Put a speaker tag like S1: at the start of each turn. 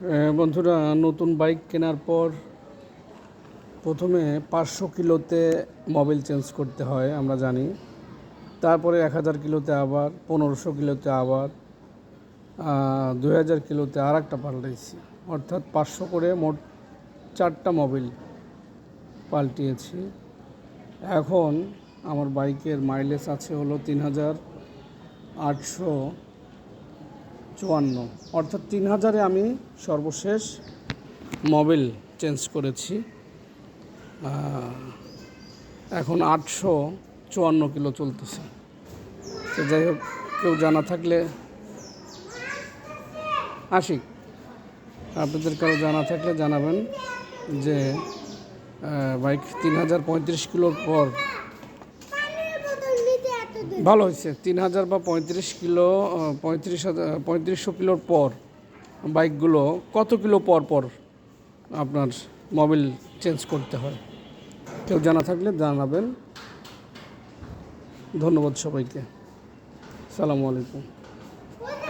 S1: বন্ধুরা, নতুন বাইক কেনার পর প্রথমে 500 কিলোতে মোবিল চেঞ্জ করতে হয় আমরা জানি। তারপরে 1000 কিলোতে আবার, 1500 কিলোতে আবার, 2000 কিলোতে আর একটা পাল্টাইছি। অর্থাৎ 500 করে মোট 4টা মোবিল পাল্টিয়েছি। এখন আমার বাইকের মাইলেজ আছে হলো 3854, অর্থাৎ 3000-এ আমি সর্বশেষ মোবিল চেঞ্জ করেছি। এখন 854 কিলো চলতেছে। তো যাই হোক, কেউ জানা থাকলে আশিক, আপনাদের কারো জানা থাকলে জানাবেন যে বাইক 3035 কিলোর পর ভালো হয়েছে। 3000 বা 35 কিলো, 3500 কিলোর পর বাইকগুলো কত কিলো পর পর আপনার মোবিল চেঞ্জ করতে হয়? কেউ জানা থাকলে জানাবেন। ধন্যবাদ সবাইকে। আসসালামু আলাইকুম।